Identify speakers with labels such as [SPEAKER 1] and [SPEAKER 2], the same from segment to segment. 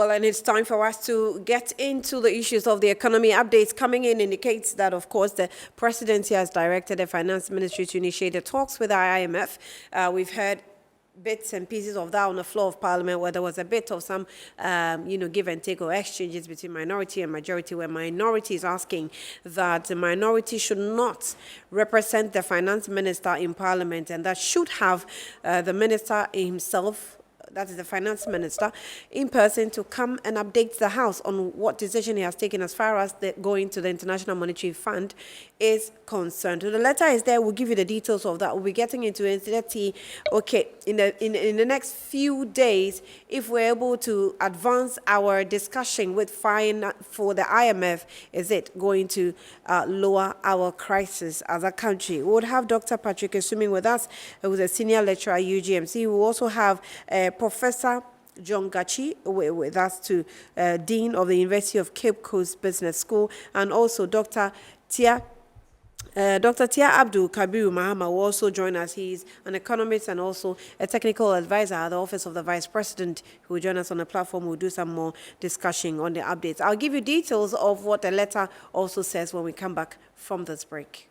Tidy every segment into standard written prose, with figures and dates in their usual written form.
[SPEAKER 1] Well, and it's time for us to get into the issues of the economy. Updates coming in indicates that, of course, the presidency has directed the finance ministry to initiate the talks with the IMF. We've heard bits and pieces of that on the floor of Parliament, where there was a bit of some, give and take or exchanges between minority and majority, where minority is asking that the minority should not represent the finance minister in Parliament, and that should have the minister himself, that is the finance minister, in person to come and update the House on what decision he has taken as far as going to the International Monetary Fund is concerned. So the letter is there. We'll give you the details of that. We'll be getting into it. Let's see, okay, in the next few days, if we're able to advance our discussion with for the IMF, is it going to lower our crisis as a country? We would have Dr. Patrick Assuming with us, who's a senior lecturer at UGMC. We will also have Professor John Gachi with us, Dean of the University of Cape Coast Business School, and also Dr. Tia Abdul Kabiru Mahama will also join us. He's an economist and also a technical advisor at the Office of the Vice President, who will join us on the platform. We'll do some more discussion on the updates. I'll give you details of what the letter also says when we come back from this break.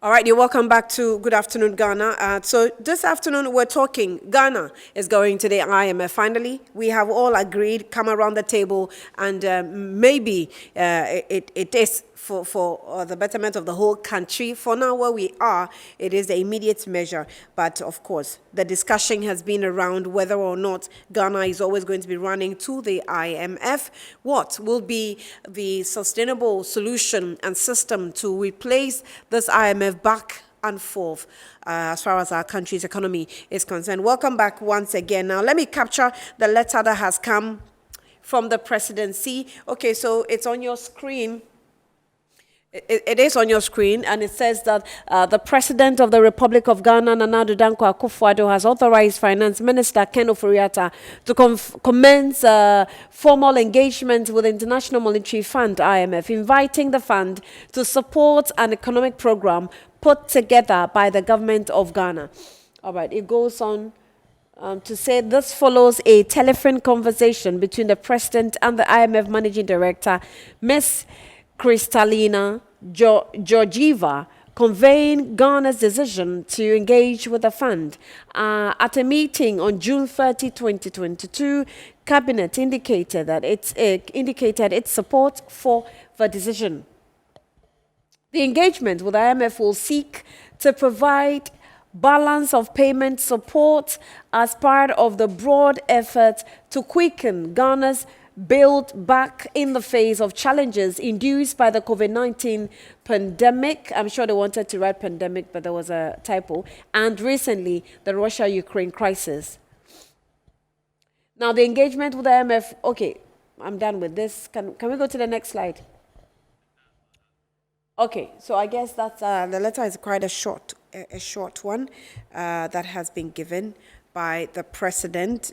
[SPEAKER 1] All right, you're welcome back to Good Afternoon, Ghana. So this afternoon, we're talking Ghana is going to the IMF. Finally, we have all agreed, come around the table, and maybe it is for the betterment of the whole country. For now, where we are, it is the immediate measure. But of course, the discussion has been around whether or not Ghana is always going to be running to the IMF. What will be the sustainable solution and system to replace this IMF back and forth as far as our country's economy is concerned? Welcome back once again. Now, let me capture the letter that has come from the presidency. Okay, so it's on your screen. It is on your screen, and it says that the President of the Republic of Ghana, Nana Addo Dankwa Akufo-Addo, has authorized Finance Minister Ken Ofori-Atta to commence formal engagement with the International Monetary Fund, IMF, inviting the fund to support an economic program put together by the government of Ghana. All right, it goes on to say this follows a telephone conversation between the President and the IMF Managing Director, Ms. Kristalina Georgieva, conveying Ghana's decision to engage with the fund. At a meeting on June 30, 2022, Cabinet indicated that its support for the decision. The engagement with the IMF will seek to provide balance of payment support as part of the broad effort to quicken Ghana's build back in the face of challenges induced by the COVID-19 pandemic. I'm sure they wanted to write pandemic, but there was a typo. And recently, the Russia-Ukraine crisis. Now, the engagement with the IMF. Okay, I'm done with this. Can we go to the next slide? Okay, so I guess that's the letter is quite a short one that has been given by the President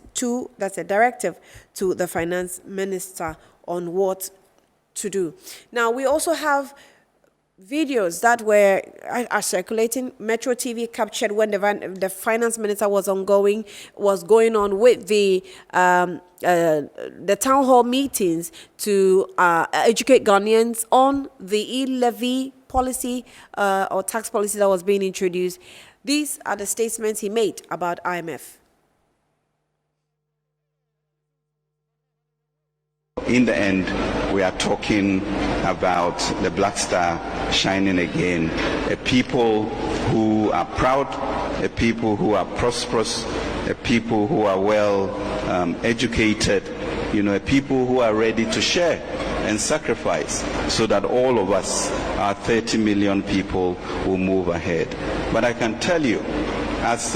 [SPEAKER 1] that's a directive to the Finance Minister on what to do. Now, we also have videos that are circulating. Metro TV captured when the Finance Minister was going on with the town hall meetings to educate Ghanaians on the e-levy policy or tax policy that was being introduced. These are the statements he made about IMF.
[SPEAKER 2] In the end, we are talking about the Black Star shining again. A people who are proud, a people who are prosperous, a people who are well educated, a people who are ready to share and sacrifice so that all of us, our 30 million people, will move ahead. But I can tell you, as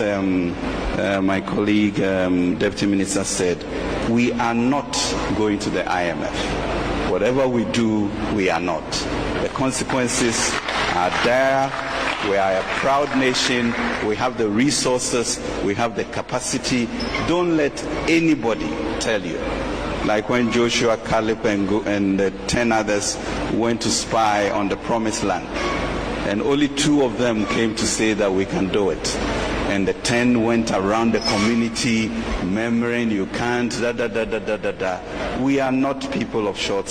[SPEAKER 2] my colleague, Deputy Minister said, we are not going to the IMF. Whatever we do, we are not. The consequences are there. We are a proud nation. We have the resources. We have the capacity. Don't let anybody tell you like when Joshua, Caleb, and the 10 others went to spy on the promised land. And only 2 of them came to say that we can do it. And the 10 went around the community murmuring, you can't, da da da da da da da. We are not people of short.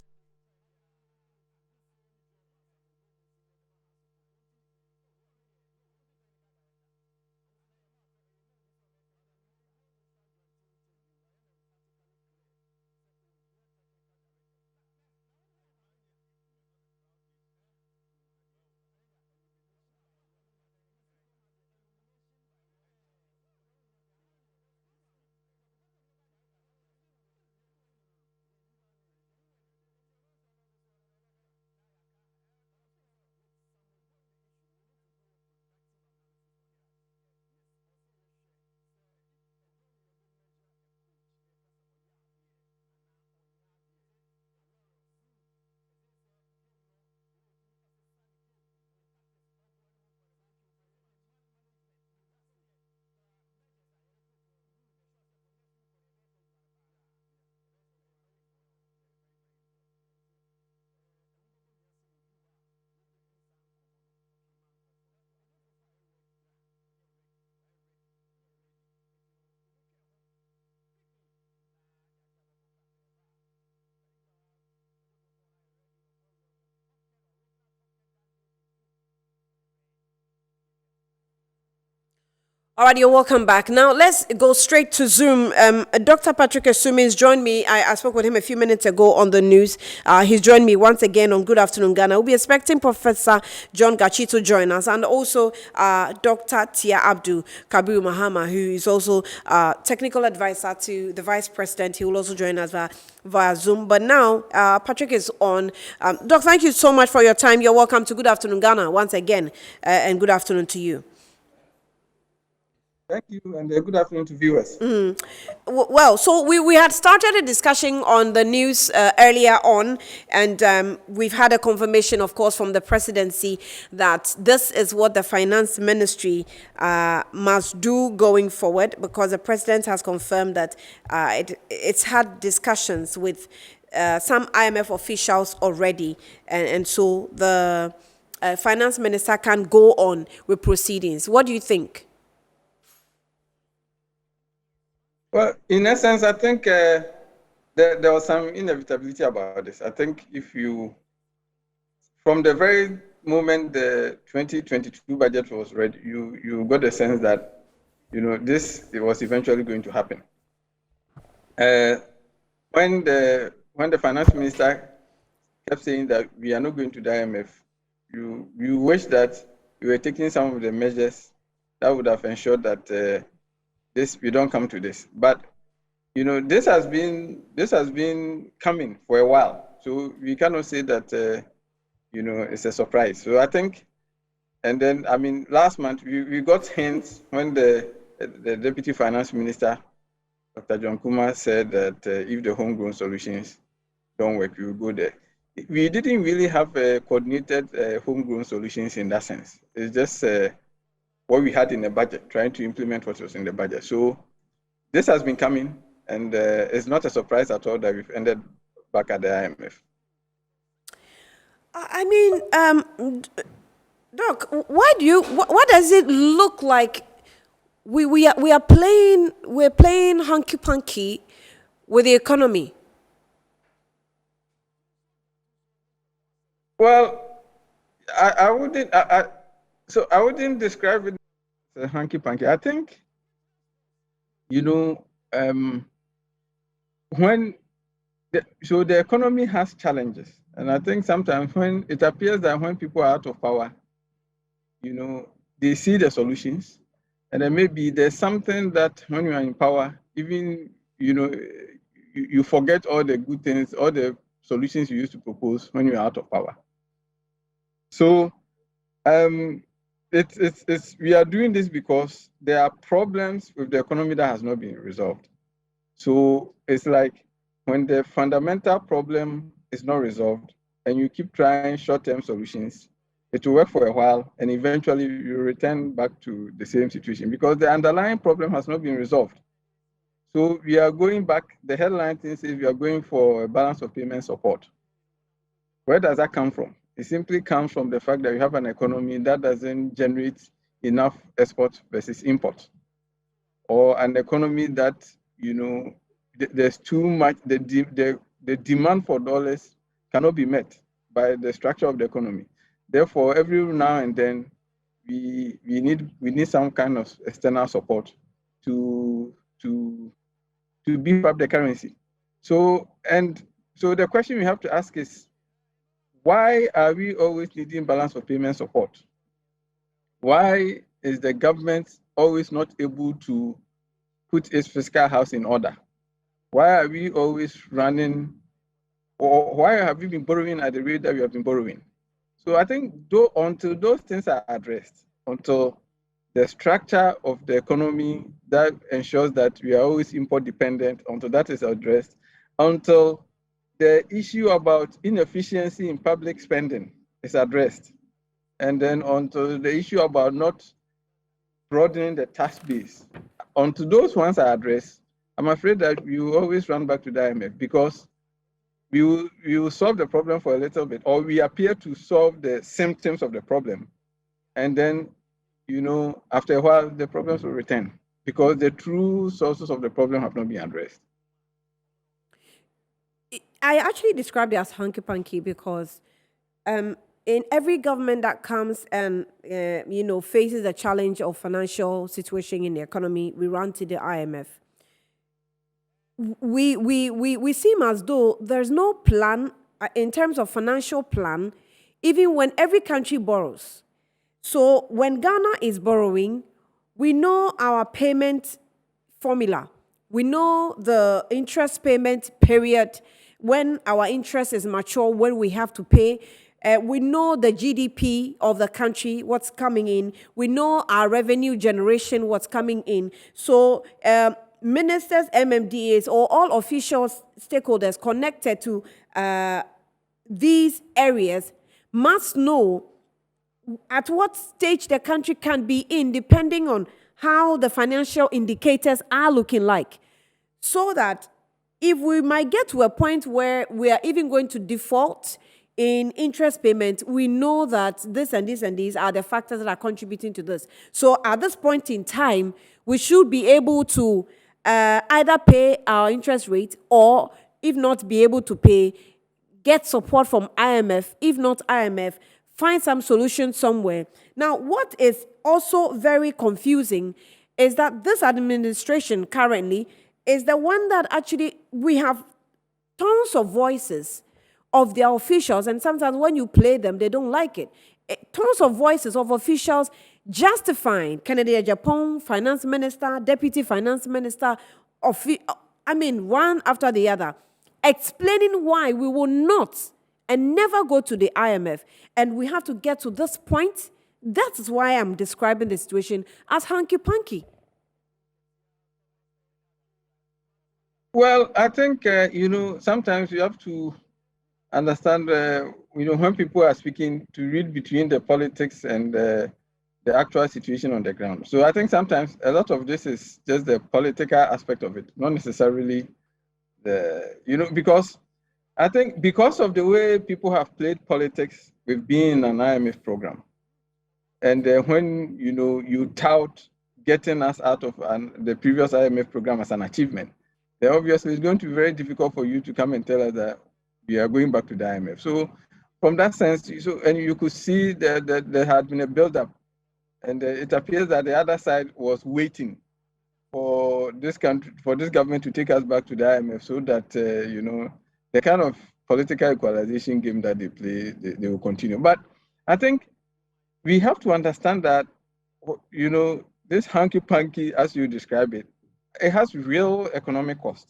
[SPEAKER 1] All right, you're welcome back. Now let's go straight to Zoom. Dr. Patrick Esumins joined me. I spoke with him a few minutes ago on the news. He's joined me once again on Good Afternoon Ghana. We'll be expecting Professor John Gachi to join us, and also Dr. Tia Abdul Kabiru Mahama, who is also technical advisor to the Vice President. He will also join us via Zoom. But now Patrick is on. Doc, thank you so much for your time. You're welcome to Good Afternoon Ghana once again, and good afternoon to you.
[SPEAKER 3] Thank you, and good afternoon to viewers.
[SPEAKER 1] Well, so we had started a discussion on the news earlier on, and we've had a confirmation, of course, from the presidency that this is what the finance ministry must do going forward, because the president has confirmed that it's had discussions with some IMF officials already, and so the finance minister can go on with proceedings. What do you think?
[SPEAKER 3] Well, in essence, I think there was some inevitability about this. I think from the very moment the 2022 budget was read, you got the sense that, this was eventually going to happen. When the finance minister kept saying that we are not going to the IMF, you wish that you were taking some of the measures that would have ensured that we don't come to this. But this has been coming for a while, so we cannot say that it's a surprise. So I think, and then last month we got hints when the Deputy Finance Minister, Dr. John Kumar, said that if the homegrown solutions don't work, we will go there. We didn't really have coordinated homegrown solutions in that sense. It's just what we had in the budget, trying to implement what was in the budget. So this has been coming, and it's not a surprise at all that we've ended back at the IMF.
[SPEAKER 1] Doc, what does it look like? We're playing hunky punky with the economy.
[SPEAKER 3] Well, I wouldn't describe it as a hanky panky. I think, the economy has challenges, and I think sometimes when it appears that when people are out of power, they see the solutions, and then maybe there's something that when you are in power, even you forget all the good things, all the solutions you used to propose when you are out of power. So we are doing this because there are problems with the economy that has not been resolved. So it's like when the fundamental problem is not resolved and you keep trying short-term solutions, it will work for a while and eventually you return back to the same situation because the underlying problem has not been resolved. So we are going back, the headline thing says we are going for a balance of payment support. Where does that come from? It simply comes from the fact that we have an economy that doesn't generate enough export versus import, or an economy that, there's too much, the demand for dollars cannot be met by the structure of the economy. Therefore, every now and then, we need some kind of external support to beef up the currency. So the question we have to ask is, why are we always needing balance of payment support? Why is the government always not able to put its fiscal house in order? Why are we always running, or why have we been borrowing at the rate that we have been borrowing? So I think until those things are addressed, until the structure of the economy that ensures that we are always import dependent, until that is addressed, until the issue about inefficiency in public spending is addressed, and then until the issue about not broadening the tax base, until those ones are addressed, I'm afraid that we will always run back to the IMF, because we will solve the problem for a little bit, or we appear to solve the symptoms of the problem, and then, after a while, the problems will return, because the true sources of the problem have not been addressed.
[SPEAKER 1] I actually described it as hunky punky because in every government that comes and faces the challenge of financial situation in the economy, we run to the IMF. We seem as though there's no plan in terms of financial plan, even when every country borrows. So when Ghana is borrowing, we know our payment formula. We know the interest payment period, when our interest is mature, when we have to pay. We know the GDP of the country, what's coming in. We know our revenue generation, what's coming in. So ministers, MMDAs, or all official stakeholders connected to these areas must know at what stage the country can be in, depending on how the financial indicators are looking like. So that if we might get to a point where we are even going to default in interest payment, we know that this and this and these are the factors that are contributing to this. So at this point in time, we should be able to either pay our interest rate, or if not be able to pay, get support from IMF. If not IMF, find some solution somewhere. Now, what is also very confusing is that this administration currently is the one that actually, we have tons of voices of their officials, and sometimes when you play them, they don't like it. Tons of voices of officials justifying Kennedy Japan, finance minister, deputy finance minister, one after the other, explaining why we will not and never go to the IMF. And we have to get to this point. That's why I'm describing the situation as hanky-panky.
[SPEAKER 3] Well, I think, sometimes you have to understand, when people are speaking, to read between the politics and the actual situation on the ground. So I think sometimes a lot of this is just the political aspect of it, not necessarily because I think because of the way people have played politics with being an IMF program, and when you tout getting us out of the previous IMF program as an achievement, then obviously it's going to be very difficult for you to come and tell us that we are going back to the IMF. So from that sense, and you could see that there had been a build-up, and it appears that the other side was waiting for this country, for this government to take us back to the IMF, so that the kind of political equalization game that they play, they will continue. But I think we have to understand that this hanky-panky, as you describe it, it has real economic cost.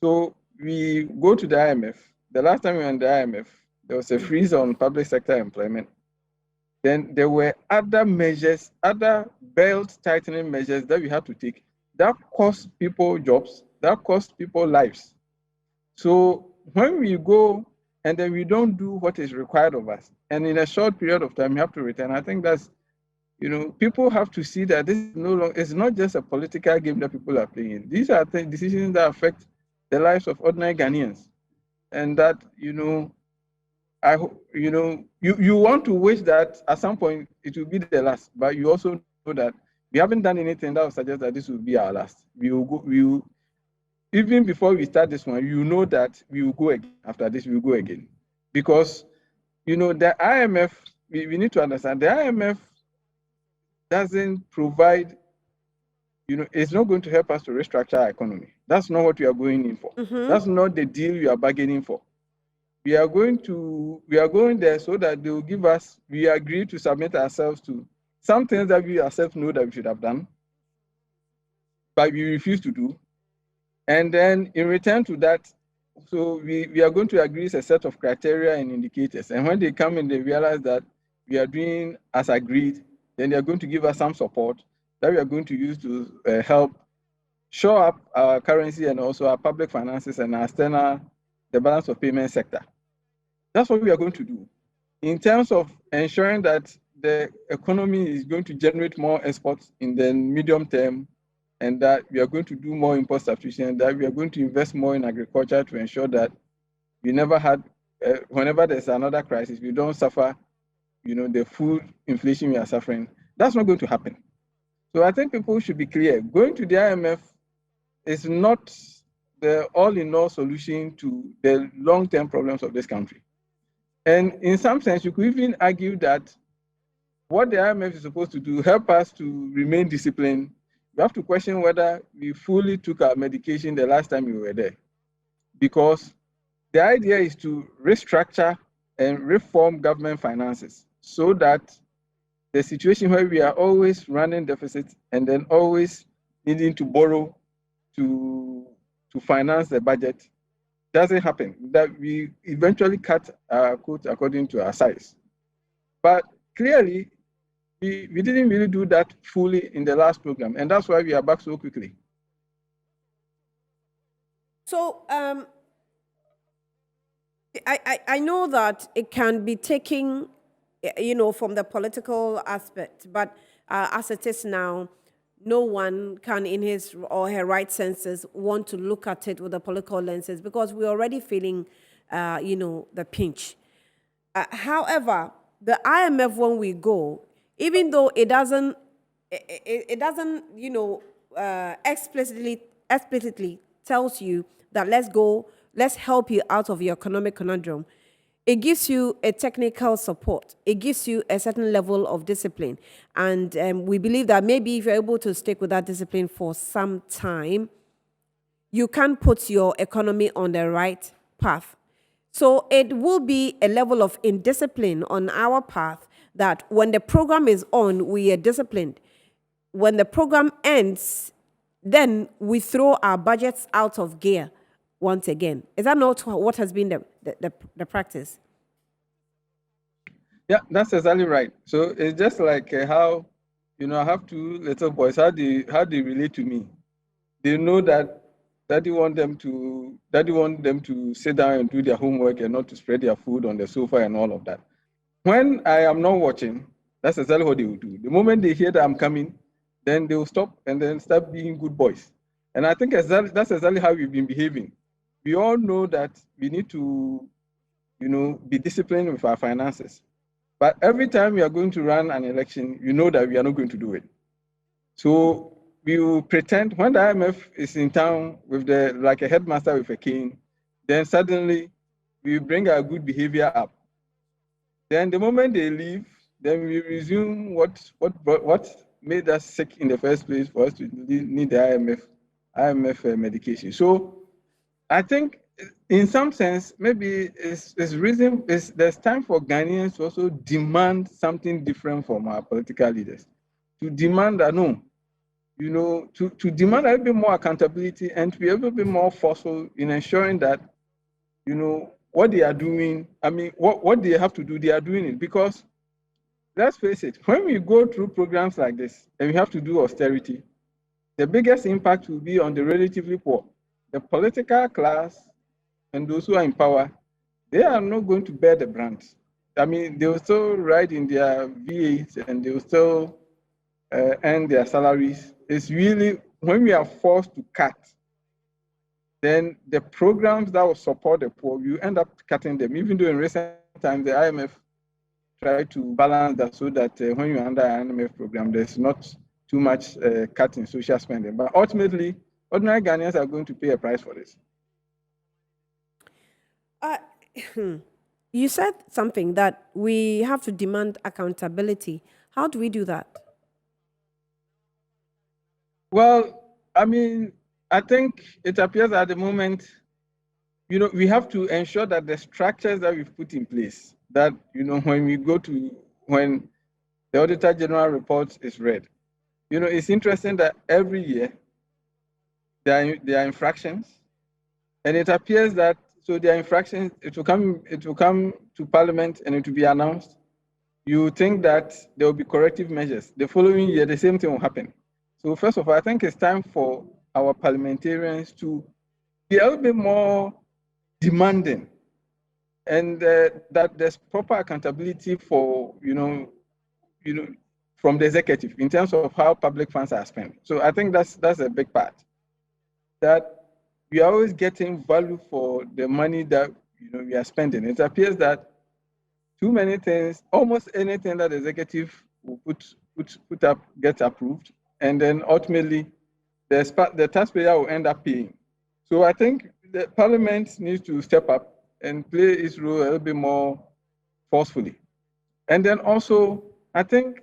[SPEAKER 3] So we go to the IMF. The last time we were in the IMF, there was a freeze on public sector employment. Then there were other measures, other belt tightening measures that we had to take that cost people jobs, that cost people lives. So when we go and then we don't do what is required of us, and in a short period of time we have to return, I think that's People have to see that this is no longer, it's not just a political game that people are playing. These are decisions that affect the lives of ordinary Ghanaians. And that, you want to wish that at some point it will be the last, but you also know that we haven't done anything that will suggest that this will be our last. Even before we start this one, that we will go again. After this, we will go again. Because, the IMF, we need to understand, the IMF doesn't provide, it's not going to help us to restructure our economy. That's not what we are going in for. That's not the deal we are bargaining for. We are going there so that they will give us, we agree to submit ourselves to some things that we ourselves know that we should have done, but we refuse to do. And then in return to that, so we are going to agree a set of criteria and indicators. And when they come and they realize that we are doing as agreed, then they are going to give us some support that we are going to use to help shore up our currency and also our public finances and our external, the balance of payment sector. That's what we are going to do. In terms of ensuring that the economy is going to generate more exports in the medium term, and that we are going to do more import substitution, that we are going to invest more in agriculture to ensure that we never had, whenever there's another crisis, we don't suffer, the food inflation we are suffering. That's not going to happen. So I think people should be clear. Going to the IMF is not the all-in-all solution to the long-term problems of this country. And in some sense, you could even argue that what the IMF is supposed to do, help us to remain disciplined. We have to question whether we fully took our medication the last time we were there. Because the idea is to restructure and reform government finances so that the situation where we are always running deficits and then always needing to borrow to finance the budget doesn't happen, that we eventually cut our coat according to our size. But clearly, we didn't really do that fully in the last program, and that's why we are back so quickly.
[SPEAKER 1] So I know that it can be taken, from the political aspect, but as it is now, no one can, in his or her right senses, want to look at it with the political lenses because we're already feeling, the pinch. However, the IMF, when we go, even though it doesn't, explicitly tells you that let's help you out of your economic conundrum. It gives you a technical support. It gives you a certain level of discipline. And we believe that maybe if you're able to stick with that discipline for some time, you can put your economy on the right path. So it will be a level of indiscipline on our path that when the program is on, we are disciplined. When the program ends, then we throw our budgets out of gear once again. Is that not what has been the practice?
[SPEAKER 3] Yeah, that's exactly right. So it's just like how, I have two little boys, how they relate to me. They know that daddy want them to sit down and do their homework and not to spread their food on the sofa and all of that. When I am not watching, that's exactly what they will do. The moment they hear that I'm coming, then they will stop and then start being good boys. And I think that's exactly how we've been behaving. We all know that we need to, be disciplined with our finances. But every time we are going to run an election, you know that we are not going to do it. So we will pretend when the IMF is in town with like a headmaster with a cane, then suddenly we bring our good behavior up. Then the moment they leave, then we resume what made us sick in the first place for us to need the IMF medication. So I think in some sense, maybe there's time for Ghanaians to also demand something different from our political leaders. To demand that to demand a little bit more accountability and to be a little bit more forceful in ensuring that, what they are doing, what they have to do, they are doing it. Because let's face it, when we go through programs like this and we have to do austerity, the biggest impact will be on the relatively poor. The political class and those who are in power, they are not going to bear the brunt. They will still ride in their V8 and they will still earn their salaries. It's really when we are forced to cut, then the programs that will support the poor, you end up cutting them. Even though in recent times the IMF tried to balance that so that when you're under an IMF program, there's not too much cut in social spending. But ultimately, ordinary Ghanaians are going to pay a price for this.
[SPEAKER 1] Uh, you said something that we have to demand accountability. How do we do that?
[SPEAKER 3] Well, I mean, I think it appears at the moment, we have to ensure that the structures that we've put in place, that, when the Auditor General report is read, it's interesting that every year there are infractions, and it appears that, so there are infractions, it will come to Parliament and it will be announced. You think that there will be corrective measures. The following year, the same thing will happen. So first of all, I think it's time for our parliamentarians to be a little bit more demanding, and that there's proper accountability for, from the executive in terms of how public funds are spent. So I think that's a big part. That we are always getting value for the money that we are spending. It appears that too many things, almost anything that the executive will put up gets approved, and then ultimately the taxpayer will end up paying. So I think the Parliament needs to step up and play its role a little bit more forcefully. And then also, I think,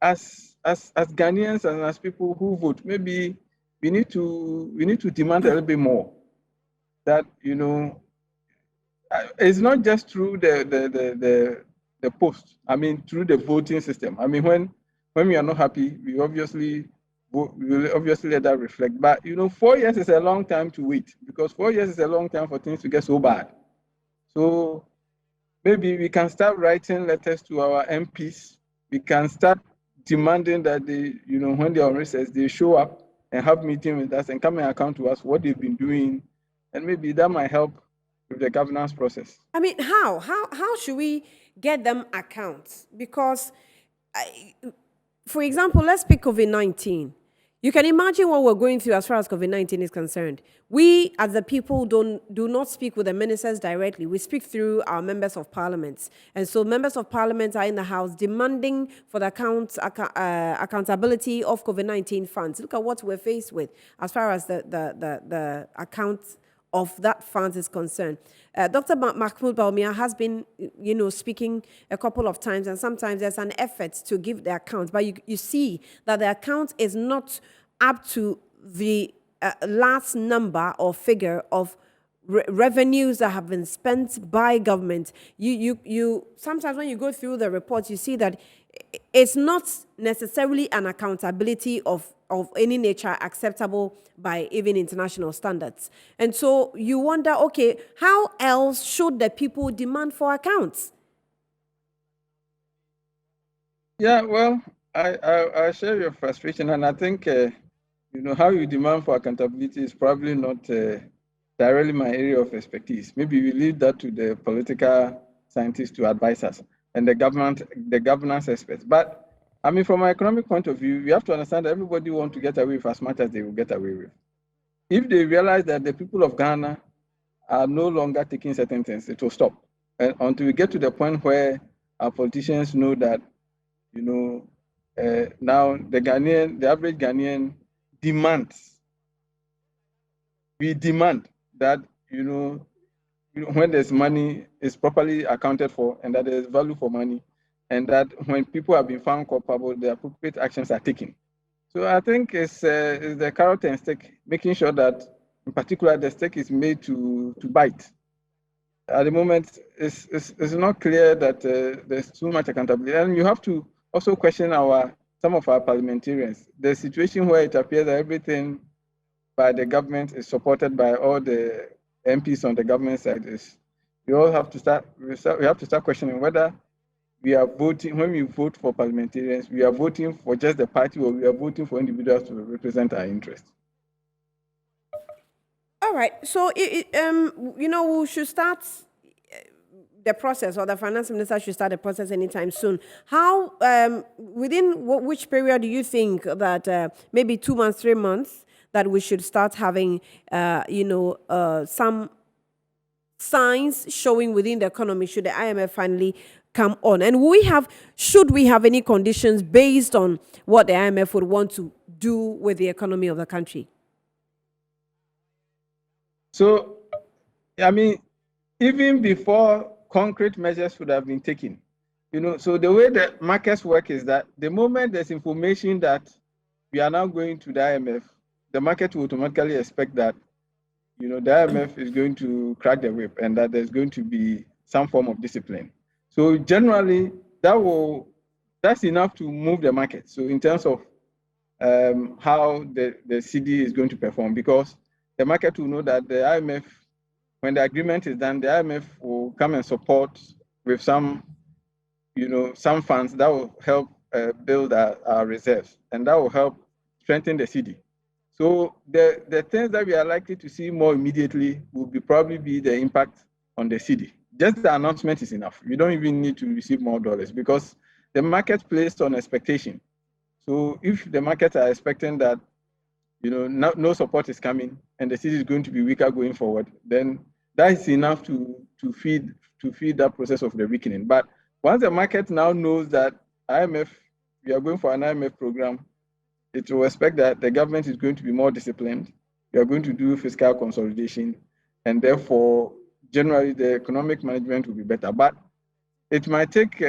[SPEAKER 3] as Ghanaians and as people who vote, maybe we need to demand a little bit more. That it's not just through the post. I mean, through the voting system. I mean, when we are not happy, we will obviously let that reflect. But 4 years is a long time to wait, because 4 years is a long time for things to get so bad. So maybe we can start writing letters to our MPs. We can start demanding that they, when they're on recess, they show up and have meetings with us and come and account to us what they've been doing, and maybe that might help with the governance process.
[SPEAKER 1] I mean, how should we get them accounts? Because, for example, let's pick COVID-19. You can imagine what we're going through as far as COVID-19 is concerned. We, as the people, do not speak with the ministers directly. We speak through our members of parliament. And so members of parliament are in the House demanding for the accountability of COVID-19 funds. Look at what we're faced with as far as the accounts of that fund is concerned. Dr. Mahmoud Baumia has been, speaking a couple of times, and sometimes there's an effort to give the account, but you see that the account is not up to the last number or figure of revenues that have been spent by government. You sometimes when you go through the reports, you see that it's not necessarily an accountability of any nature acceptable by even international standards. And so you wonder, okay, how else should the people demand for accounts?
[SPEAKER 3] Yeah, well, I share your frustration, and I think how you demand for accountability is probably not directly my area of expertise. Maybe we leave that to the political scientists to advise us and the governance experts. But I mean, from an economic point of view, you have to understand that everybody wants to get away with as much as they will get away with. If they realize that the people of Ghana are no longer taking certain things, it will stop. And until we get to the point where our politicians know that, now the average Ghanaian demands. We demand that, when there's money, is properly accounted for, and that there's value for money, and that when people have been found culpable, the appropriate actions are taken. So I think it's the carrot and stick, making sure that, in particular, the stick is made to bite. At the moment, it's not clear that there's too much accountability, and you have to also question some of our parliamentarians. The situation where it appears that everything by the government is supported by all the MPs on the government side is, we have to start questioning whether we are voting, when we vote for parliamentarians, we are voting for just the party, or we are voting for individuals to represent our interests.
[SPEAKER 1] All right. So, we should start the process, or the finance minister should start the process anytime soon. How, within which period do you think that maybe 2 months, 3 months, that we should start having, some signs showing within the economy? Should the IMF finally come on? And should we have any conditions based on what the IMF would want to do with the economy of the country?
[SPEAKER 3] So, I mean, even before concrete measures would have been taken, so the way the markets work is that the moment there's information that we are now going to the IMF, the market will automatically expect that, the IMF is going to crack the whip and that there's going to be some form of discipline. So generally, that's enough to move the market. So in terms of how the CD is going to perform, because the market will know that the IMF, when the agreement is done, the IMF will come and support with some funds that will help build our reserves, and that will help strengthen the CD. So the things that we are likely to see more immediately will probably be the impact on the CD. Just the announcement is enough. You don't even need to receive more dollars, because the market plays on expectation. So if the markets are expecting that no support is coming and the CD is going to be weaker going forward, then that is enough to feed that process of the weakening. But once the market now knows that we are going for an IMF program, it will expect that the government is going to be more disciplined. We are going to do fiscal consolidation, and therefore, generally, the economic management will be better. But it might take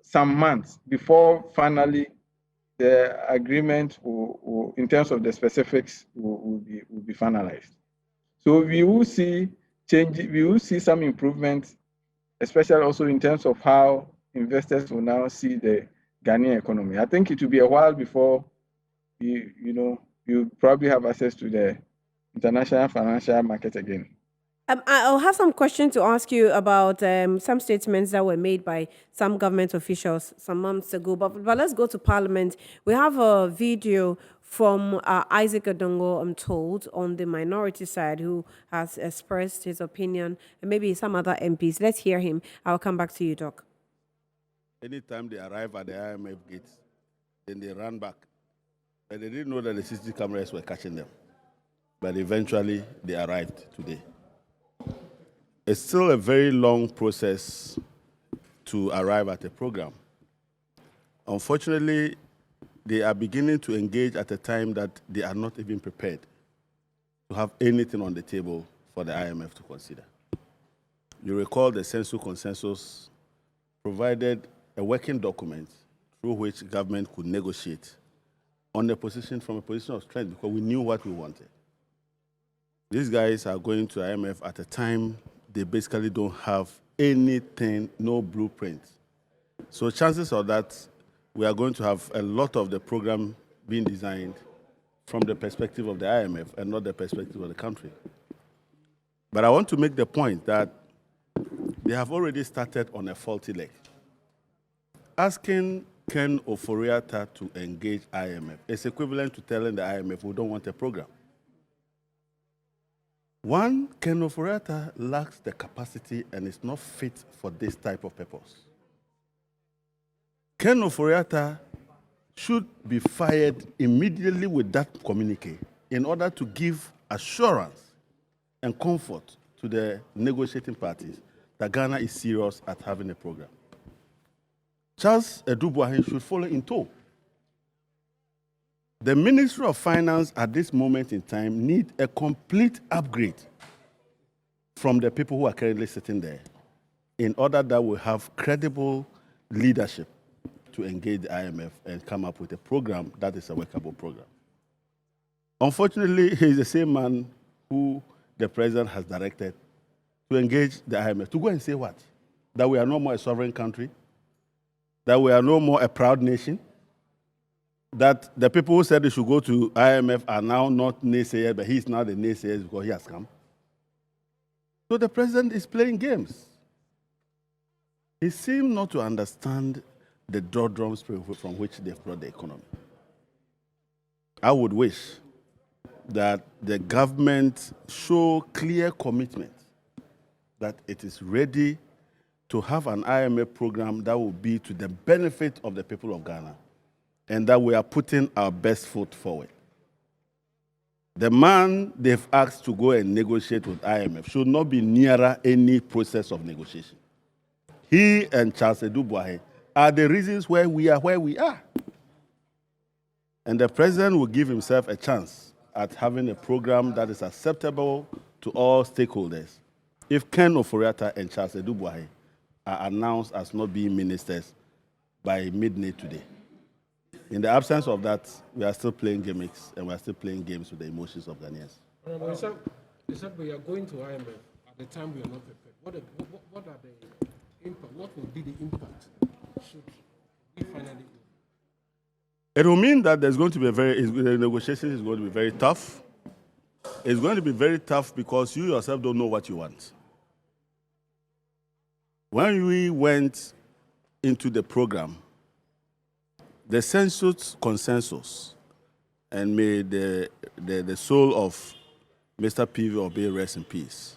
[SPEAKER 3] some months before finally the agreement will, in terms of the specifics, will be finalized. So we will see change. We will see some improvement, especially also in terms of how investors will now see the Ghanaian economy. I think it will be a while before you probably have access to the international financial market again.
[SPEAKER 1] I'll have some questions to ask you about some statements that were made by some government officials some months ago. But let's go to Parliament. We have a video from Isaac Adongo, I'm told, on the minority side, who has expressed his opinion, and maybe some other MPs. Let's hear him. I'll come back to you, Doc.
[SPEAKER 4] Anytime they arrive at the IMF gates, then they run back. But they didn't know that the CCTV cameras were catching them. But eventually, they arrived today. It's still a very long process to arrive at a program. Unfortunately, they are beginning to engage at a time that they are not even prepared to have anything on the table for the IMF to consider. You recall the Census Consensus provided a working document through which government could negotiate on a position from a position of strength, because we knew what we wanted. These guys are going to IMF at a time they basically don't have anything, no blueprint. So chances are that we are going to have a lot of the program being designed from the perspective of the IMF and not the perspective of the country. But I want to make the point that they have already started on a faulty leg. Asking Ken Ofori-Atta to engage IMF is equivalent to telling the IMF we don't want a program. One, Ken Ofori-Atta lacks the capacity and is not fit for this type of purpose. Ken Ofori-Atta should be fired immediately with that communique in order to give assurance and comfort to the negotiating parties that Ghana is serious at having a program. Charles Edubuahin should follow in tow. The Ministry of Finance at this moment in time need a complete upgrade from the people who are currently sitting there in order that we have credible leadership to engage the IMF and come up with a program that is a workable program. Unfortunately, he is the same man who the president has directed to engage the IMF. To go and say what? That we are no more a sovereign country? That we are no more a proud nation? That the people who said they should go to IMF are now not naysayers, but he's now the naysayers because he has come. So the president is playing games. He seems not to understand the doldrums from which they've brought the economy. I would wish that the government show clear commitment that it is ready to have an IMF program that will be to the benefit of the people of Ghana, and that we are putting our best foot forward. The man they've asked to go and negotiate with IMF should not be nearer any process of negotiation. He and Charles Edubuahe are the reasons why we are where we are. And the president will give himself a chance at having a program that is acceptable to all stakeholders if Ken Ofori-Atta and Charles Edubuahe are announced as not being ministers by midnight today. In the absence of that, we are still playing gimmicks and we are still playing games with the emotions of Ghanaians.
[SPEAKER 5] You said we are going to IMF at the time we are not prepared. What are the impact? What will be the impact should we finally go?
[SPEAKER 4] It will mean that there's going to be the negotiation is going to be very tough. It's going to be very tough because you yourself don't know what you want. When we went into the program, the census consensus, and may the soul of Mr. P.V. Obey rest in peace,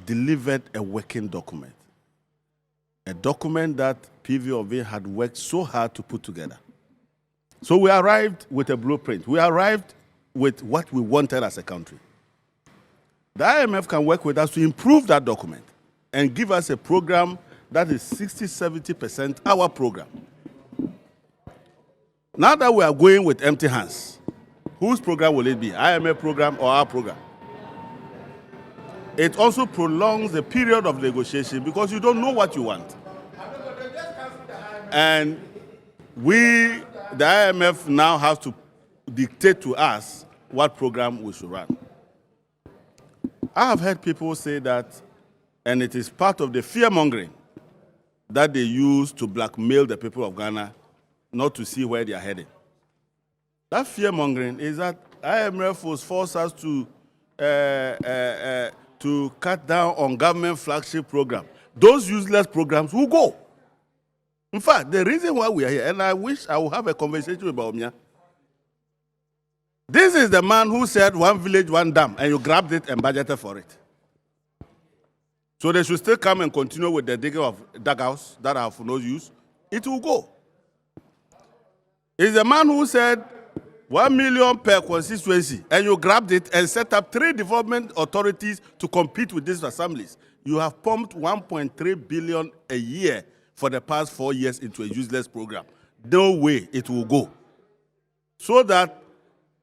[SPEAKER 4] delivered a working document. A document that P.V. Obey had worked so hard to put together. So we arrived with a blueprint. We arrived with what we wanted as a country. The IMF can work with us to improve that document and give us a program that is 60-70% our program. Now that we are going with empty hands, whose program will it be? IMF program or our program? It also prolongs the period of negotiation because you don't know what you want. And the IMF now has to dictate to us what program we should run. I have heard people say that, and it is part of the fear-mongering that they use to blackmail the people of Ghana not to see where they are headed. That fear-mongering is that IMF will force us to cut down on government flagship program. Those useless programs will go. In fact, the reason why we are here, and I wish I would have a conversation with Baumia, this is the man who said one village, one dam, and you grabbed it and budgeted for it. So they should still come and continue with the digging of dugouts that are for no use. It will go. It's the man who said 1 million per constituency, and you grabbed it and set up 3 development authorities to compete with these assemblies. You have pumped 1.3 billion a year for the past 4 years into a useless program. No way it will go. So that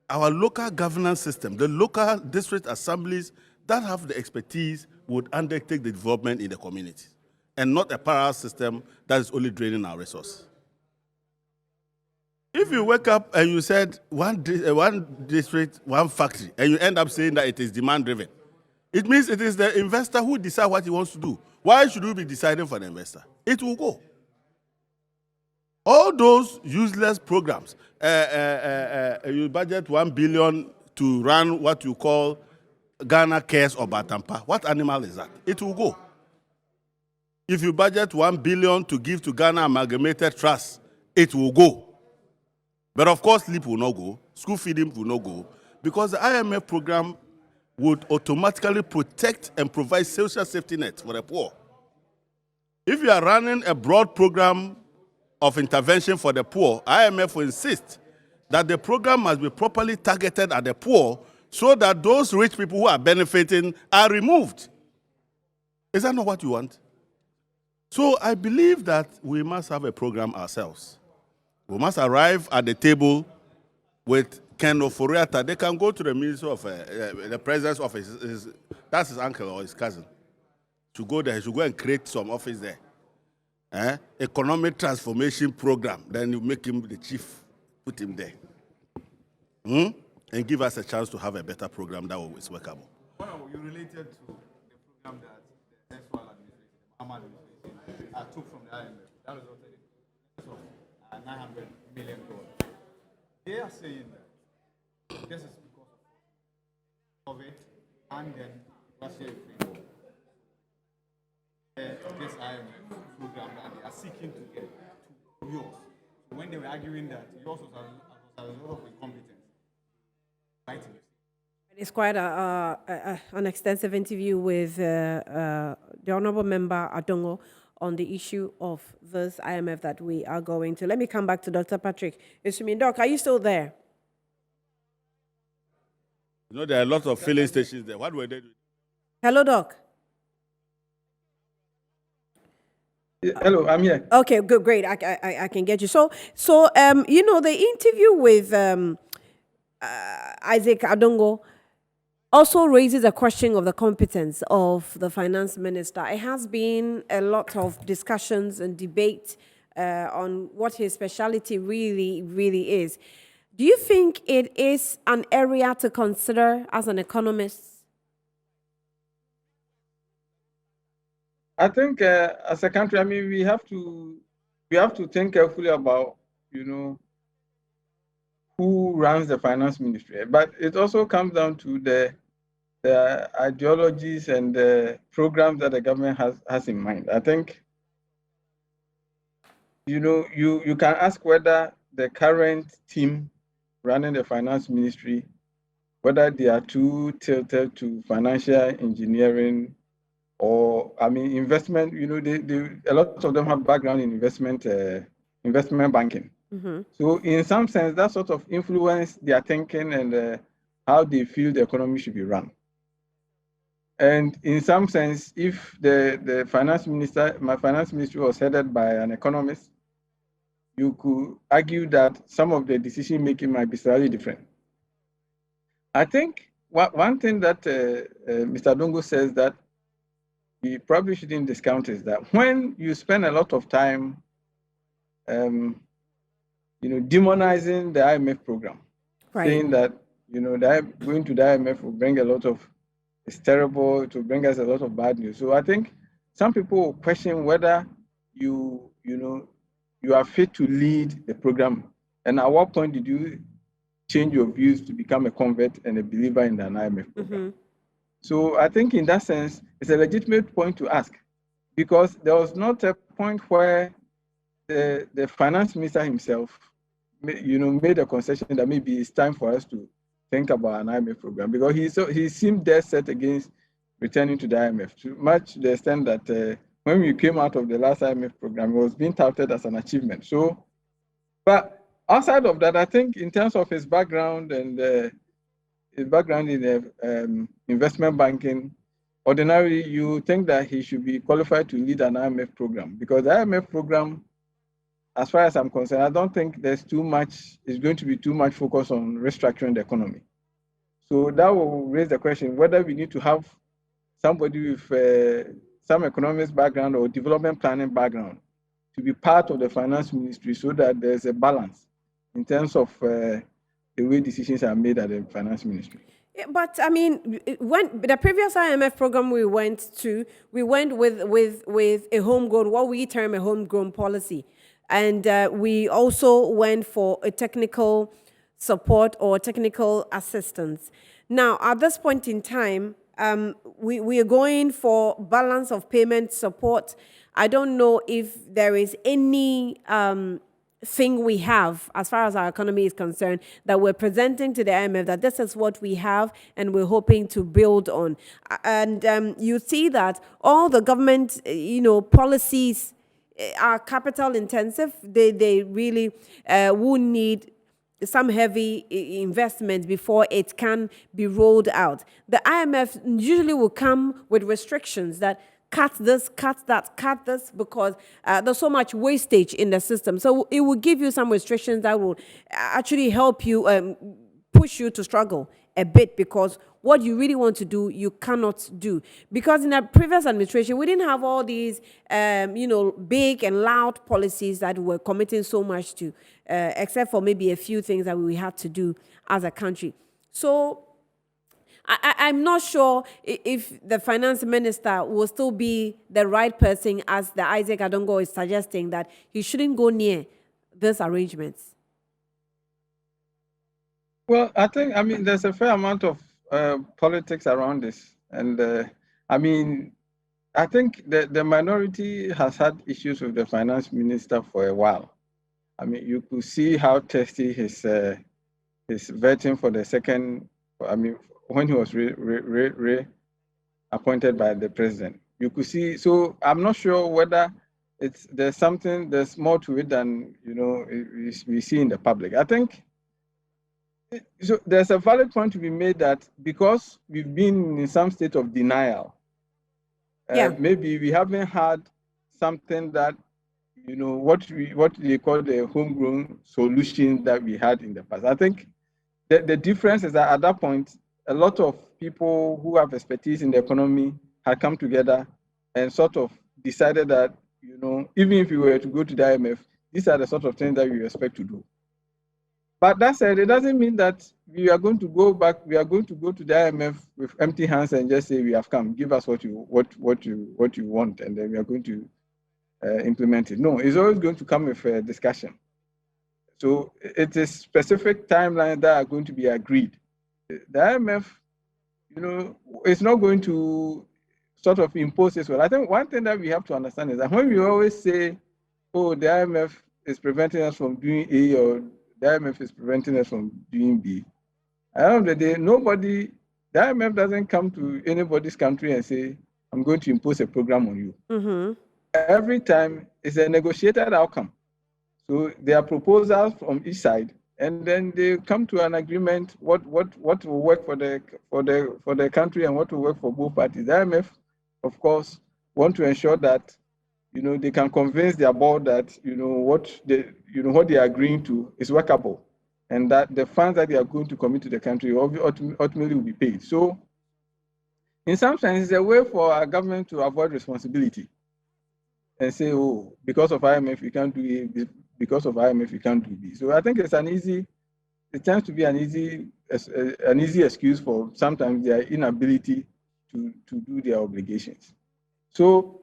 [SPEAKER 4] our local governance system, the local district assemblies that have the expertise would undertake the development in the community and not a parallel system that is only draining our resources. If you wake up and you said one district, one factory, and you end up saying that it is demand-driven, it means it is the investor who decides what he wants to do. Why should we be deciding for the investor? It will go. All those useless programs, you budget 1 billion to run what you call Ghana Cares or Batampa. What animal is that? It will go. If you budget 1 billion to give to Ghana Amalgamated Trust, it will go. But of course, sleep will not go, school feeding will not go, because the IMF program would automatically protect and provide social safety net for the poor. If you are running a broad program of intervention for the poor, IMF will insist that the program must be properly targeted at the poor so that those rich people who are benefiting are removed. Is that not what you want? So I believe that we must have a program ourselves. We must arrive at the table with Ken Ofori-Atta. They can go to the Minister of the President's office. That's his uncle or his cousin. To go there, he should go and create some office there. Economic transformation program. Then you make him the chief, put him there. And give us a chance to have a better program that is workable.
[SPEAKER 6] Well, you related to the program that the sexual administration, the Muhammad administration, took from the IMF. That resulted in $900 million. They are saying that this is because of it and then Russia-Ukraine war. This IMF program that they are seeking to get to yours. So when they were arguing that yours was a result of incompetence, right?
[SPEAKER 1] It's quite an extensive interview with the Honorable Member Adongo on the issue of this IMF that we are going to. Let me come back to Dr. Patrick. Doc, are you still there?
[SPEAKER 4] You know, there are a lot of filling stations there. What were they doing?
[SPEAKER 1] Hello, Doc.
[SPEAKER 3] Hello, I'm here.
[SPEAKER 1] Okay, good, great. I can get you. So, the interview with Isaac Adongo also raises a question of the competence of the finance minister. It has been a lot of discussions and debate on what his specialty really is. Do you think it is an area to consider as an economist?
[SPEAKER 3] I think as a country, I mean, we have to think carefully about, who runs the finance ministry. But it also comes down to the ideologies and the programs that the government has in mind. I think, you can ask whether the current team running the finance ministry, whether they are too tilted to financial engineering or, I mean, investment. A lot of them have background in investment banking.
[SPEAKER 1] Mm-hmm.
[SPEAKER 3] So in some sense, that sort of influence their thinking and how they feel the economy should be run. And in some sense, if my finance ministry was headed by an economist, you could argue that some of the decision making might be slightly different. I think one thing that Mr. Dongo says that we probably shouldn't discount is that when you spend a lot of time, demonizing the IMF program,
[SPEAKER 1] Right.
[SPEAKER 3] saying that going to the IMF will bring a lot of, it's terrible, it will bring us a lot of bad news. So I think some people will question whether you are fit to lead the program. And at what point did you change your views to become a convert and a believer in the IMF program?
[SPEAKER 1] Mm-hmm.
[SPEAKER 3] So I think in that sense, it's a legitimate point to ask, because there was not a point where the finance minister himself, made a concession that maybe it's time for us to think about an IMF program, because he seemed dead set against returning to the IMF, to much the extent that when we came out of the last IMF program, it was being touted as an achievement. So, but outside of that, I think in terms of his background and his background in investment banking, ordinarily you think that he should be qualified to lead an IMF program, because the IMF program, as far as I'm concerned, I don't think it's going to be too much focus on restructuring the economy. So that will raise the question whether we need to have somebody with some economist background or development planning background to be part of the finance ministry, so that there's a balance in terms of the way decisions are made at the finance ministry.
[SPEAKER 1] Yeah, but I mean, when the previous IMF program we went with a homegrown, what we term a homegrown policy, and we also went for a technical support or technical assistance. Now, at this point in time, we are going for balance of payment support. I don't know if there is any thing we have, as far as our economy is concerned, that we're presenting to the IMF that this is what we have and we're hoping to build on. And you see that all the government, policies are capital intensive. They really will need some heavy investment before it can be rolled out. The IMF usually will come with restrictions that cut this, cut that, cut this, because there's so much wastage in the system. So it will give you some restrictions that will actually help you, push you to struggle a bit, because what you really want to do, you cannot do. Because in the previous administration, we didn't have all these, big and loud policies that we're committing so much to, except for maybe a few things that we have to do as a country. So I'm not sure if the finance minister will still be the right person, as the Isaac Adongo is suggesting that he shouldn't go near these arrangements.
[SPEAKER 3] Well, I think, there's a fair amount of politics around this. And I think the minority has had issues with the finance minister for a while. You could see how testy his vetting for the second, when he was appointed by the president. You could see, so I'm not sure whether there's more to it than we see in the public. I think so. There's a valid point to be made that because we've been in some state of denial,
[SPEAKER 1] Yeah.
[SPEAKER 3] maybe we haven't had something that what they call the homegrown solution that we had in the past. I think the difference is that at that point, a lot of people who have expertise in the economy had come together and sort of decided that, even if we were to go to the IMF, these are the sort of things that we expect to do. But that said, it doesn't mean that we are going to go back. We are going to go to the IMF with empty hands and just say we have come. Give us what you want, and then we are going to implement it. No, it's always going to come with a discussion. So it is specific timelines that are going to be agreed. The IMF, it's not going to sort of impose this. Well, I think one thing that we have to understand is that when we always say, oh, the IMF is preventing us from doing A or the IMF is preventing us from doing B, at the end of the day, the IMF doesn't come to anybody's country and say, I'm going to impose a program on you.
[SPEAKER 1] Mm-hmm.
[SPEAKER 3] Every time it's a negotiated outcome. So there are proposals from each side, and then they come to an agreement what will work for the country and what will work for both parties. The IMF, of course, want to ensure that they can convince their board that what they are agreeing to is workable, and that the funds that they are going to commit to the country ultimately will be paid. So, in some sense, it's a way for our government to avoid responsibility and say, oh, because of IMF, we can't do A, because of IMF, we can't do B. So I think it tends to be an easy excuse for sometimes their inability to do their obligations. So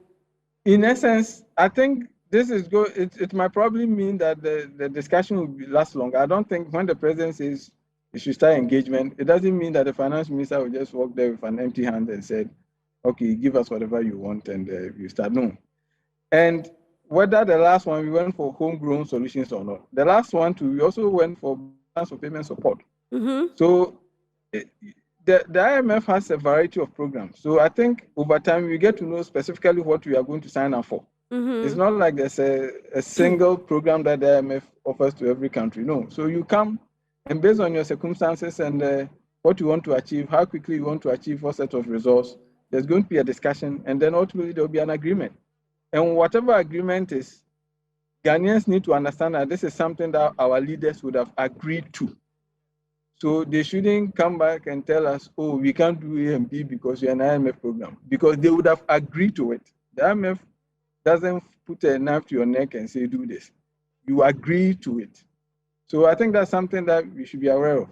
[SPEAKER 3] in essence, I think this is good. It might probably mean that the discussion will last longer. I don't think when the president says it should start engagement, it doesn't mean that the finance minister will just walk there with an empty hand and said, okay, give us whatever you want and you start. No. And whether the last one we went for homegrown solutions or not, the last one too, we also went for balance of payment support.
[SPEAKER 1] Mm-hmm.
[SPEAKER 3] So the IMF has a variety of programs. So I think over time we get to know specifically what we are going to sign up for.
[SPEAKER 1] Mm-hmm.
[SPEAKER 3] It's not like there's a single program that the IMF offers to every country. No. So you come and based on your circumstances and what you want to achieve, how quickly you want to achieve what set of results, there's going to be a discussion and then ultimately there will be an agreement. And whatever agreement is, Ghanaians need to understand that this is something that our leaders would have agreed to. So they shouldn't come back and tell us, oh, we can't do A and B because we're an IMF program, because they would have agreed to it. The IMF doesn't put a knife to your neck and say, do this. You agree to it. So I think that's something that we should be aware of.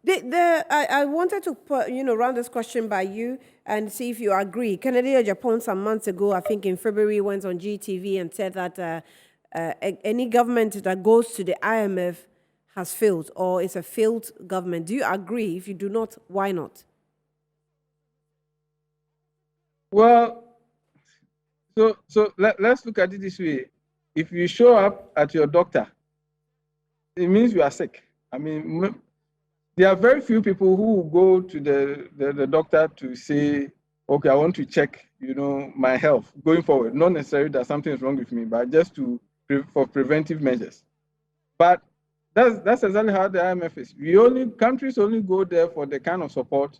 [SPEAKER 1] I wanted to put, run this question by you and see if you agree. Kennedy Japan some months ago, I think in February, went on GTV and said that any government that goes to the IMF has failed or is a failed government. Do you agree? If you do not, why not?
[SPEAKER 3] Well, so let's look at it this way. If you show up at your doctor, it means you are sick. I mean, there are very few people who go to the doctor to say, okay, I want to check, my health going forward. Not necessarily that something is wrong with me, but just for preventive measures. But that's exactly how the IMF is. Countries only go there for the kind of support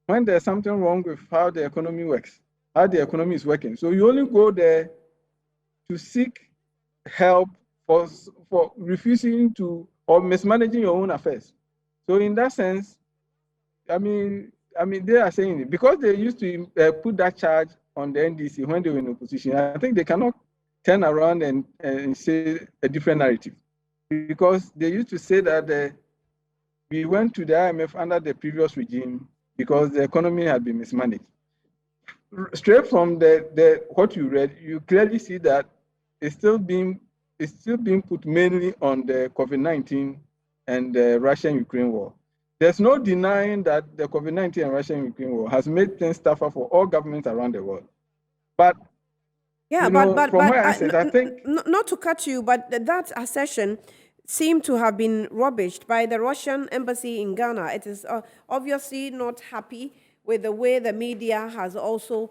[SPEAKER 3] when there's something wrong with how the economy works, how the economy is working. So you only go there to seek help for refusing to or mismanaging your own affairs. So in that sense, I mean, they are saying it because they used to put that charge on the NDC when they were in opposition. I think they cannot turn around and say a different narrative, because they used to say that we went to the IMF under the previous regime because the economy had been mismanaged. Straight from the what you read, you clearly see that it's still being put mainly on the COVID-19 and the Russian-Ukraine war. There's no denying that the COVID-19 and Russian-Ukraine war has made things tougher for all governments around the world. But
[SPEAKER 1] yeah,
[SPEAKER 3] from where I sit, I think
[SPEAKER 1] not to cut you, but that assertion seemed to have been rubbished by the Russian embassy in Ghana. It is obviously not happy with the way the media has also,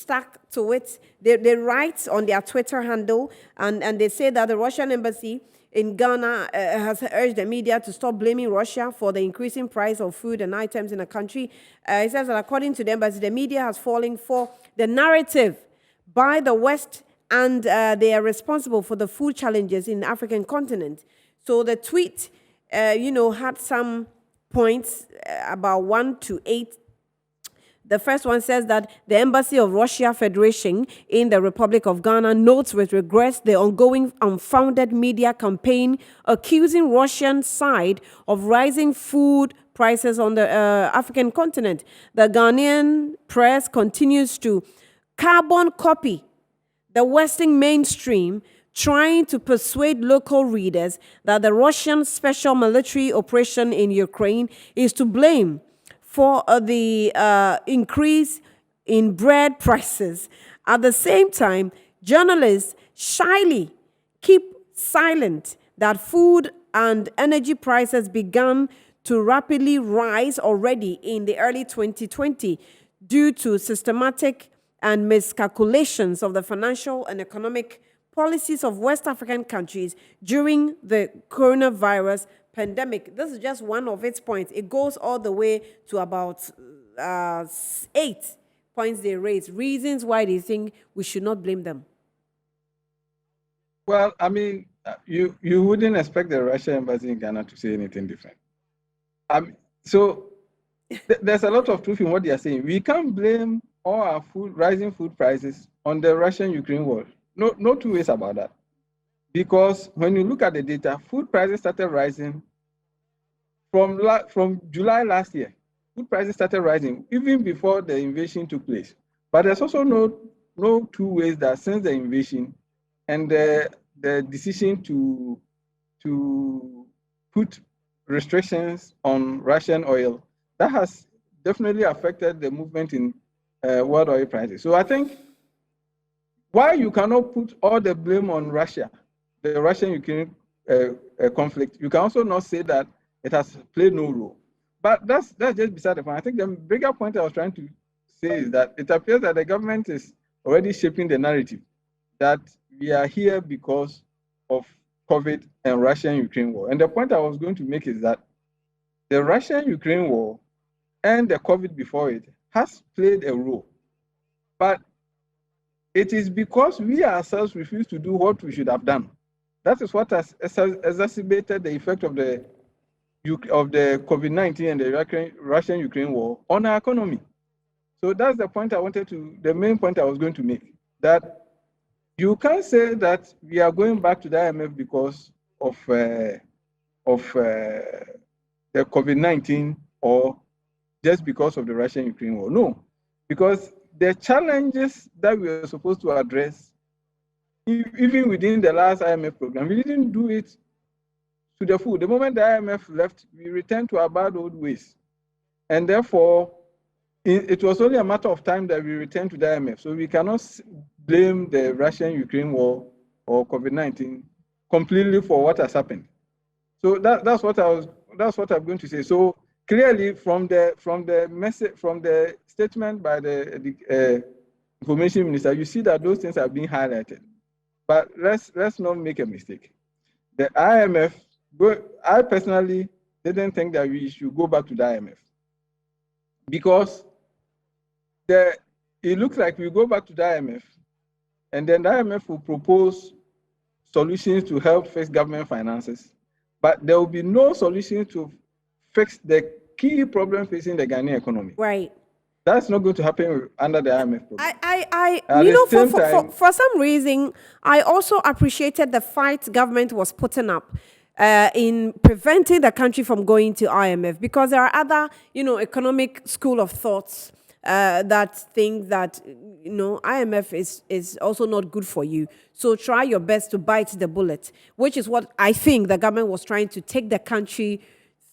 [SPEAKER 1] stuck to it. They write on their Twitter handle, and they say that the Russian embassy in Ghana has urged the media to stop blaming Russia for the increasing price of food and items in the country. It says that according to the embassy, the media has fallen for the narrative by the West, and they are responsible for the food challenges in the African continent. So the tweet, had some points about 1 to 8. The first one says that the Embassy of Russia Federation in the Republic of Ghana notes with regret the ongoing unfounded media campaign accusing Russian side of rising food prices on the African continent. The Ghanaian press continues to carbon copy the Western mainstream, trying to persuade local readers that the Russian special military operation in Ukraine is to blame for the increase in bread prices. At the same time, journalists shyly keep silent that food and energy prices began to rapidly rise already in the early 2020 due to systematic and miscalculations of the financial and economic policies of West African countries during the coronavirus pandemic. This is just one of its points. It goes all the way to about 8 points they raise, reasons why they think we should not blame them.
[SPEAKER 3] Well, I mean, you wouldn't expect the Russian embassy in Ghana to say anything different. So there's a lot of truth in what they are saying. We can't blame all our rising food prices on the Russian-Ukraine war. No two ways about that. Because when you look at the data, food prices started rising from July last year. Food prices started rising even before the invasion took place. But there's also no two ways that since the invasion and the decision to put restrictions on Russian oil, that has definitely affected the movement in world oil prices. So I think why you cannot put all the blame on Russia, the Russian-Ukraine conflict, you can also not say that it has played no role. But that's just beside the point. I think the bigger point I was trying to say is that it appears that the government is already shaping the narrative that we are here because of COVID and Russian-Ukraine war. And the point I was going to make is that the Russian-Ukraine war and the COVID before it has played a role. But it is because we ourselves refuse to do what we should have done. That is what has exacerbated the effect of the COVID-19 and the Russian-Ukraine war on our economy. So that's the point the main point I was going to make, that you can't say that we are going back to the IMF because of the COVID-19 or just because of the Russian-Ukraine war. No, because the challenges that we were supposed to address, even within the last IMF program, we didn't do it to the full. The moment the IMF left, we returned to our bad old ways. And therefore, it was only a matter of time that we returned to the IMF. So we cannot blame the Russian-Ukraine war or COVID-19 completely for what has happened. So that's what I'm going to say. So clearly, from the message, from the statement by the information minister, you see that those things are being highlighted. But let's not make a mistake. The IMF, I personally didn't think that we should go back to the IMF because it looks like we go back to the IMF, and then the IMF will propose solutions to help fix government finances, but there will be no solution to fix the key problem facing the Ghanaian economy.
[SPEAKER 1] Right.
[SPEAKER 3] That's not going to happen under the IMF program.
[SPEAKER 1] For some reason, I also appreciated the fight government was putting up in preventing the country from going to IMF, because there are other, economic school of thoughts that think that, IMF is also not good for you. So try your best to bite the bullet, which is what I think the government was trying to take the country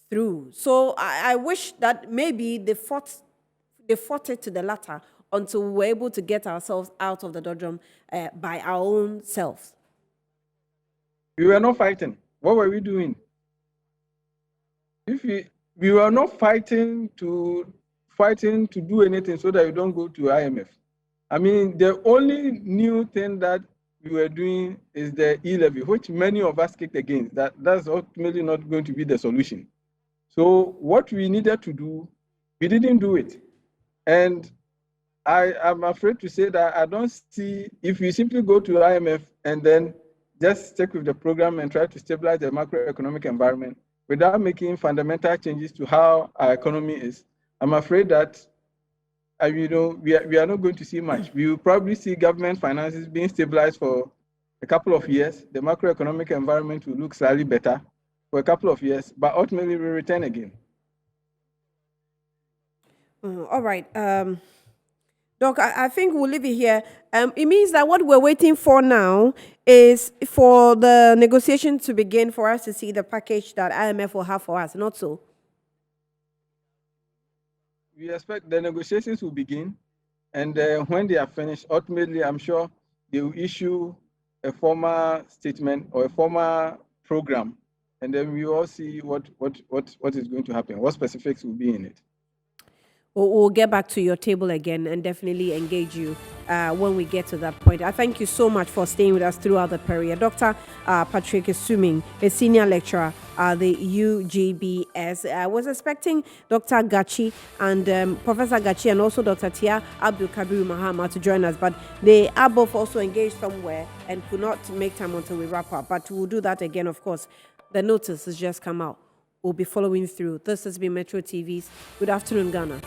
[SPEAKER 1] through. So I wish that maybe they fought it to the latter until we were able to get ourselves out of the doldrum by our own selves.
[SPEAKER 3] We were not fighting. What were we doing? If we were not fighting to do anything so that you don't go to IMF. I mean, the only new thing that we were doing is the e-levy, which many of us kicked against. That's ultimately not going to be the solution. So what we needed to do, we didn't do it. And I am afraid to say that I don't see, if we simply go to IMF and then just stick with the program and try to stabilize the macroeconomic environment without making fundamental changes to how our economy is, I'm afraid that we are not going to see much. We will probably see government finances being stabilized for a couple of years. The macroeconomic environment will look slightly better for a couple of years, but ultimately we return again.
[SPEAKER 1] All right. Doc, I think we'll leave it here. It means that what we're waiting for now is for the negotiation to begin for us to see the package that IMF will have for us, not so?
[SPEAKER 3] We expect the negotiations will begin, and when they are finished, ultimately, I'm sure they will issue a formal statement or a formal program, and then we all see what is going to happen, what specifics will be in it.
[SPEAKER 1] We'll get back to your table again and definitely engage you when we get to that point. I thank you so much for staying with us throughout the period. Dr. Patrick Assuming, a senior lecturer at the UGBS. I was expecting Dr. Gachi and Professor Gachi and also Dr. Tia Abdul Kabir Mahama to join us, but they are both also engaged somewhere and could not make time until we wrap up. But we'll do that again, of course. The notice has just come out. We'll be following through. This has been Metro TV's Good Afternoon, Ghana.